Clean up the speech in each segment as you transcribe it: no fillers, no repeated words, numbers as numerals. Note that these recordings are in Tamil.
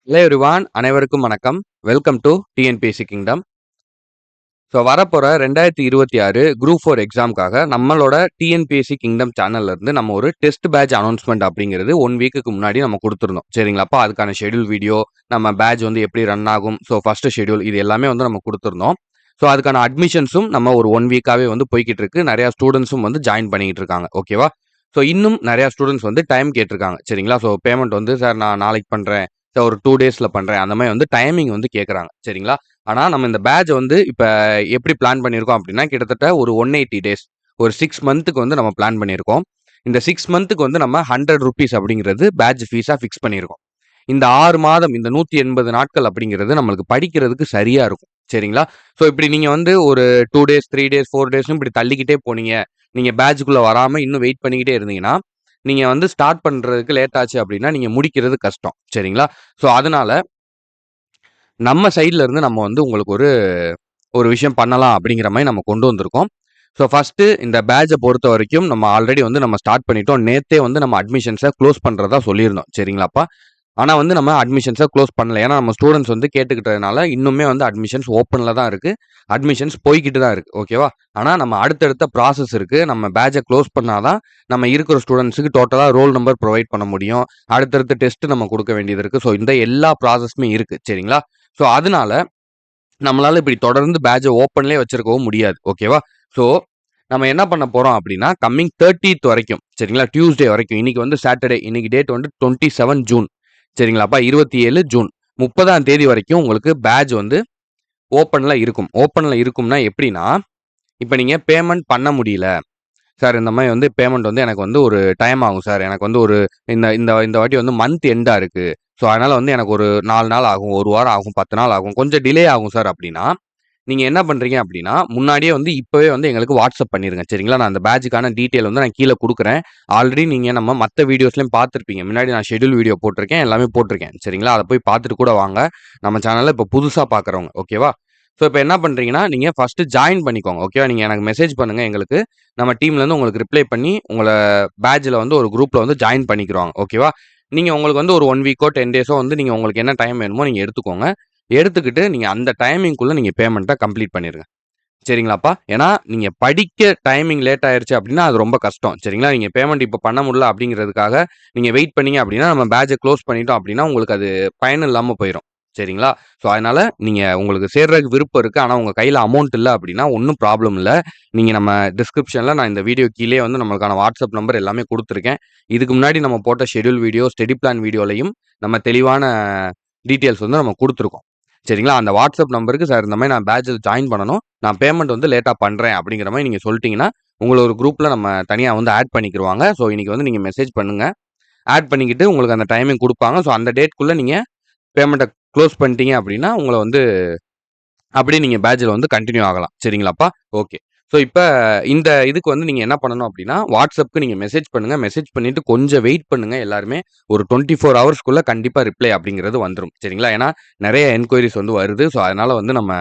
ஹலோ எவ்ரிவான், அனைவருக்கும் வணக்கம். Welcome to TNPSC kingdom. So வரப்போகிற 2026 குரூப் 4 எக்ஸாமுக்காக நம்மளோட டிஎன்பிஎஸ்சி கிங்டம் சேனல்ல இருந்து நம்ம ஒரு டெஸ்ட் பேட்ச் அனௌன்ஸ்மெண்ட் அப்படிங்கிறது 1 வீக்குக்கு முன்னாடி நம்ம கொடுத்துருந்தோம். சரிங்களாப்பா, அதுக்கான ஷெடியூல் வீடியோ, நம்ம பேட்ச் வந்து எப்படி ரன் ஆகும், ஸோ ஃபர்ஸ்ட் ஷெடியூல் இது எல்லாமே வந்து நம்ம கொடுத்துருந்தோம். ஸோ அதுக்கான அட்மிஷன்ஸும் நம்ம ஒரு 1 வீக்காகவே வந்து போய்கிட்டு இருக்கு. நிறையா ஸ்டூடெண்ட்ஸும் வந்து ஜாயின் பண்ணிக்கிட்டு இருக்காங்க. ஓகேவா? ஸோ இன்னும் நிறையா ஸ்டூடெண்ட்ஸ் வந்து டைம் கேட்டிருக்காங்க. சரிங்களா? ஸோ பேமெண்ட் வந்து சார் நான் நாளைக்கு பண்ணுறேன், சார் ஒரு 2 டேஸில் பண்ணுறேன், அந்த மாதிரி வந்து டைமிங் வந்து கேட்குறாங்க. சரிங்களா? ஆனால் நம்ம இந்த பேட்சை வந்து இப்போ எப்படி பிளான் பண்ணியிருக்கோம் அப்படின்னா, கிட்டத்தட்ட ஒரு 180 டேஸ், ஒரு 6 மந்த்துக்கு வந்து நம்ம பிளான் பண்ணியிருக்கோம். இந்த 6 மந்த்துக்கு வந்து நம்ம 100 ரூபீஸ் அப்படிங்கிறது பேட்ச் ஃபீஸாக ஃபிக்ஸ் பண்ணியிருக்கோம். இந்த 6 மாதம், இந்த 180 நாட்கள் அப்படிங்கிறது நம்மளுக்கு படிக்கிறதுக்கு சரியா இருக்கும். சரிங்களா? ஸோ இப்படி நீங்க வந்து ஒரு 2 டேஸ், 3 டேஸ், 4 டேஸ்னு இப்படி தள்ளிக்கிட்டே போனீங்க, நீங்க பேட்ச்க்குள்ள வராம இன்னும் வெயிட் பண்ணிக்கிட்டே இருந்தீங்கன்னா, நீங்க வந்து ஸ்டார்ட் பண்றதுக்கு லேட் ஆச்சு அப்படின்னா, நீங்க முடிக்கிறது கஷ்டம். சரிங்களா? ஸோ அதனால நம்ம சைட்ல இருந்து நம்ம வந்து உங்களுக்கு ஒரு ஒரு விஷயம் பண்ணலாம் அப்படிங்கிற மாதிரி நம்ம கொண்டு வந்திருக்கோம். ஸோ ஃபர்ஸ்ட் இந்த பேட்சை பொறுத்த வரைக்கும் நம்ம ஆல்ரெடி வந்து நம்ம ஸ்டார்ட் பண்ணிட்டோம். நேத்தே வந்து நம்ம அட்மிஷன்ஸை க்ளோஸ் பண்றதா சொல்லியிருந்தோம். சரிங்களாப்பா? ஆனா வந்து நம்ம அட்மிஷன்ஸை க்ளோஸ் பண்ணல. ஏன்னா நம்ம ஸ்டூடெண்ட்ஸ் வந்து கேட்டுக்கிட்டதுனால இன்னுமே வந்து அட்மிஷன்ஸ் ஓப்பன்ல தான் இருக்கு. அட்மிஷன்ஸ் போய்க்கிட்டு தான் இருக்கு. ஓகேவா? ஆனா நம்ம அடுத்தடுத்த ப்ராசஸ் இருக்கு. நம்ம பேட்சை க்ளோஸ் பண்ணாதான் நம்ம இருக்கிற ஸ்டூடெண்ட்ஸுக்கு டோட்டலா ரோல் நம்பர் ப்ரொவைட் பண்ண முடியும். அடுத்தடுத்த டெஸ்ட் நம்ம கொடுக்க வேண்டியது இருக்கு. ஸோ இந்த எல்லா ப்ராசஸுமே இருக்கு. சரிங்களா? ஸோ அதனால நம்மளால இப்படி தொடர்ந்து பேட்சை ஓப்பன்லேயே வச்சிருக்கவும் முடியாது. ஓகேவா? ஸோ நம்ம என்ன பண்ண போறோம் அப்படின்னா, கம்மிங் 30th வரைக்கும், சரிங்களா? டியூஸ்டே வரைக்கும். இன்னைக்கு வந்து சாட்டர்டே. இன்னைக்கு டேட் வந்து 27 ஜூன். சரிங்களாப்பா? 27 ஜூன். 30ஆம் தேதி வரைக்கும் உங்களுக்கு பேட்ச் வந்து ஓப்பன்ல இருக்கும். ஓப்பன்ல இருக்கும்னா எப்படின்னா, இப்ப நீங்க பேமெண்ட் பண்ண முடியல. சார் இந்த மாதிரி வந்து பேமெண்ட் வந்து எனக்கு வந்து ஒரு டைம் ஆகும் சார். எனக்கு வந்து ஒரு இந்த இந்த இந்த வாட்டி வந்து மந்த் எண்டா இருக்கு. ஸோ அதனால வந்து எனக்கு ஒரு 4 நாள் ஆகும், 1 வாரம் ஆகும், 10 நாள் ஆகும், கொஞ்சம் டிலே ஆகும் சார் அப்படின்னா, நீங்க என்ன பண்றீங்க அப்படின்னா, முன்னாடியே வந்து இப்பவே வந்து எங்களுக்கு வாட்ஸ்அப் பண்ணிருங்க. சரிங்களா? நான் அந்த பேட்ச்க்கான டீட்டெயில் வந்து நான் கீழ குடுக்குறேன். ஆல்ரெடி நீங்க நம்ம மத்த வீடியோஸ்லயும் பார்த்திருப்பீங்க. முன்னாடி நான் ஷெட்யூல் வீடியோ போட்டிருக்கேன். எல்லாமே போட்டிருக்கேன். சரிங்களா? அத போய் பார்த்துட்டு கூட வாங்க. நம்ம சேனல்ல இப்ப புதுசா பார்க்குறவங்க. ஓகேவா? ஸோ இப்ப என்ன பண்றீங்கன்னா, நீங்க ஃபர்ஸ்ட் ஜாயின் பண்ணிக்கோங்க. ஓகேவா? நீங்க எனக்கு மெசேஜ் பண்ணுங்க எங்களுக்கு. நம்ம டீம்ல இருந்து உங்களுக்கு ரிப்ளை பண்ணி, உங்கள பேட்ச்ல வந்து ஒரு குரூப்ல வந்து ஜாயின் பண்ணிக்கிருவாங்க. ஓகேவா? நீங்க உங்களுக்கு வந்து ஒரு 1 வீக்கோ, 10 டேஸோ வந்து நீங்க உங்களுக்கு என்ன டைம் வேணுமோ நீங்க எடுத்துக்கோங்க. எடுத்துக்கிட்டு நீங்க அந்த டைமிங்குள்ள நீங்க பேமெண்ட்ட கம்ப்ளீட் பண்ணிருங்க. சரிங்களாப்பா? ஏன்னா, நீங்க படிக்க டைமிங் லேட் ஆயிருச்சு அப்டின்னா, அது ரொம்ப கஷ்டம். சரிங்களா? நீங்க பேமெண்ட் இப்ப பண்ண முடியல அப்டிங்கிறதுக்காக, நீங்க வெயிட் பண்ணீங்க அப்டின்னா, நம்ம பேட்ச்ச க்ளோஸ் பண்ணிட்டோம் அப்டின்னா, உங்களுக்கு அது பயன் இல்லாம போயிரும். சரிங்களா? ஸோ, அதனால நீங்க உங்களுக்கு சேர்றதுக்கு விருப்பம் இருக்கு. ஆனா, உங்க கையில அமௌண்ட் இல்ல அப்டின்னா, ஒண்ணும் ப்ராப்ளம் இல்ல. நீங்க நம்ம டிஸ்கிரிப்ஷன்ல நான் இந்த வீடியோ கீழயே வந்து நம்மளுக்கான வாட்ஸ்அப் நம்பர் எல்லாமே குடுத்துருக்கேன். இதுக்கு முன்னாடி நம்ம போட்ட ஷெட்யூல் வீடியோ, ஸ்டடி பிளான் வீடியோலயும் நம்ம தெளிவான டீட்டெயில்ஸ் வந்து நம்ம குடுத்துருக்கோம். சரிங்களா? அந்த வாட்ஸ்அப் நம்பருக்கு சார் இந்த மாரி நான் பேட்ச்ல ஜாயின் பண்ணணும். நான் பேமெண்ட் வந்து லேட்டா பண்றேன் அப்படிங்கிற மாரி நீங்க சொல்லிட்டீங்கன்னா, உங்கள ஒரு குரூப்ல நம்ம தனியா வந்து ஆட் பண்ணிக்கிருவாங்க. ஸோ இன்னைக்கு வந்து நீங்க மெசேஜ் பண்ணுங்க. ஆட் பண்ணிக்கிட்டு உங்களுக்கு அந்த டைமிங் குடுப்பாங்க. ஸோ அந்த டேட்க்குள்ள நீங்க பேமெண்ட்ட க்ளோஸ் பண்ணிட்டீங்க அப்படின்னா, உங்கள வந்து அப்படியே நீங்க பேட்ச்ல வந்து கன்டின்யூ ஆகலாம். சரிங்களாப்பா? ஓகே. ஸோ இப்ப இந்த இதுக்கு வந்து நீங்க என்ன பண்ணணும் அப்படின்னா, வாட்ஸ்அப்க்கு நீங்க மெசேஜ் பண்ணுங்க. மெசேஜ் பண்ணிட்டு கொஞ்சம் வெயிட் பண்ணுங்க எல்லாருமே. ஒரு 24 ஹவர்ஸ்க்குள்ள கண்டிப்பா ரிப்ளை அப்படிங்கிறது வந்துரும். சரிங்களா? ஏன்னா நெறைய என்குயரீஸ் வந்து வருது. ஸோ அதனால வந்து நம்ம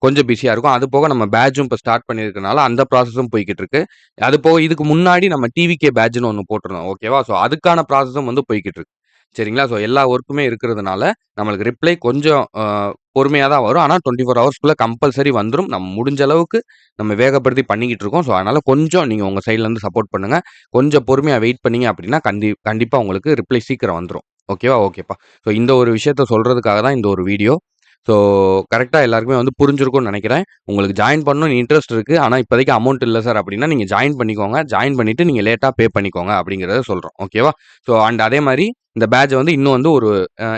கொஞ்சம் பிஸியா இருக்கும். அது போக நம்ம பேட்சும் இப்ப ஸ்டார்ட் பண்ணியிருக்கனால அந்த ப்ராசஸும் போய்க்கிட்டு இருக்கு. அது போக இதுக்கு முன்னாடி நம்ம டிவிகே பேட்ச்ன்னு ஒண்ணு போட்டிருந்தோம். ஓகேவா? ஸோ அதுக்கான ப்ராசஸும் வந்து போய்க்கிட்டு இருக்கு. சரிங்களா? ஸோ எல்லா ஒர்க்குமே இருக்கிறதுனால, நம்மளுக்கு ரிப்ளை கொஞ்சம் பொறுமையா தான் வரும். ஆனா 24 ஹவர்ஸ்க்குள்ள கம்பல்சரி வந்துரும். நம்ம முடிஞ்ச அளவுக்கு நம்ம வேகப்படுத்தி பண்ணிக்கிட்டு இருக்கோம். ஸோ அதனால கொஞ்சம் நீங்க உங்க சைட்ல இருந்து சப்போர்ட் பண்ணுங்க. கொஞ்சம் பொறுமையா வெயிட் பண்ணீங்க அப்படின்னா, கண்டிப்பா உங்களுக்கு ரிப்ளை சீக்கிரம் வந்துரும். ஓகேவா? ஓகேப்பா. ஸோ இந்த ஒரு விஷயத்த சொல்றதுக்காக தான் இந்த ஒரு வீடியோ. ஸோ கரெக்ட்டா எல்லாருக்குமே வந்து புரிஞ்சிருக்கும்னு நெனைக்கிறேன். உங்களுக்கு ஜாயின் பண்ணணும்னு இன்ட்ரெஸ்ட் இருக்கு. ஆனா இப்போதைக்கு அமௌண்ட் இல்ல சார் அப்படின்னா, நீங்க ஜாயின் பண்ணிக்கோங்க. ஜாயின் பண்ணிட்டு நீங்க லேட்டா பே பண்ணிக்கோங்க அப்படிங்கிறத சொல்றோம். ஓகேவா? ஸோ அண்ட் அதே மாரி இந்த பேட்ச் வந்து இன்னும் வந்து ஒரு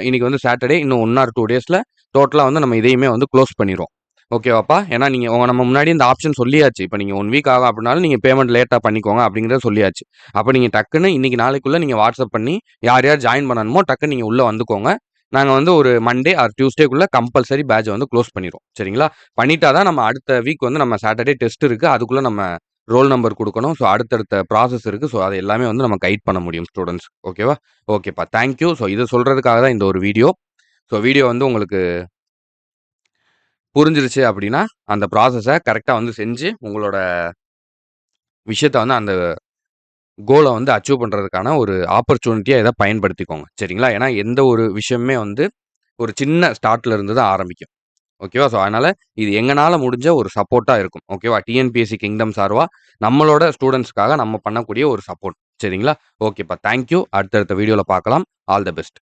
இன்னைக்கு வந்து சாட்டர்டே இன்னும் 1 ஆர் 2 டேஸ்ல டோட்டலா வந்து நம்ம இதையுமே வந்து க்ளோஸ் பண்ணிருவோம். ஓகேவாப்பா? ஏன்னா நீங்க நம்ம முன்னாடி இந்த ஆப்ஷன் சொல்லியாச்சு. இப்ப நீங்க 1 வீக் ஆகும் அப்படின்னாலும் நீங்க பேமெண்ட் லேட்டா பண்ணிக்கோங்க அப்படிங்கிறத சொல்லியாச்சு. அப்ப நீங்க டக்குன்னு இன்னைக்கு நாளைக்குள்ள நீங்க வாட்ஸ்அப் பண்ணி யார் யார் ஜாயின் பண்ணணுமோ டக்குன்னு நீங்க உள்ள வந்துக்கோங்க. நாங்க வந்து ஒரு மண்டே ஆர் டியூஸ்டேக்குள்ள கம்பல்சரி பேட்ச்ச வந்து க்ளோஸ் பண்ணிருவோம். சரிங்களா? பண்ணிட்டா தான் நம்ம அடுத்த வீக் வந்து நம்ம சாட்டர்டே டெஸ்ட் இருக்கு. அதுக்குள்ள நம்ம ரோல் நம்பர் குடுக்கணும். ஸோ அடுத்தடுத்த ப்ராசஸ் இருக்கு. ஸோ அது எல்லாமே வந்து நம்ம கைட் பண்ண முடியும் ஸ்டூடண்ட்ஸ். ஓகேவா? ஓகேப்பா. Thank you. ஸோ இத சொல்றதுக்காக தான் இந்த ஒரு வீடியோ. ஸோ வீடியோ வந்து உங்களுக்கு புரிஞ்சிருச்சு அப்படின்னா, அந்த ப்ராசஸ கரெக்ட்டா வந்து செஞ்சு, உங்களோட விஷயத்த வந்து அந்த கோல வந்து அச்சீவ் பண்றதுக்கான ஒரு ஆப்பர்ச்சுனிட்டியா இத பயன்படுத்திக்கோங்க. சரிங்களா? ஏன்னா எந்த ஒரு விஷயமுமே வந்து ஒரு சின்ன ஸ்டார்ட்ல இருந்து தான் ஆரம்பிக்கும். ஓகேவா? ஸோ, அதனால இது எங்கனால முடிஞ்ச ஒரு சப்போர்ட்டா இருக்கும். ஓகேவா? டிஎன்பிஎஸ்சி கிங்டம் சார்பா நம்மளோட ஸ்டூடண்ட்ஸ்க்காக நம்ம பண்ணக்கூடிய ஒரு சப்போர்ட். சரிங்களா? ஓகேப்பா. Thank you. அடுத்தடுத்த வீடியோல பார்க்கலாம். All the best.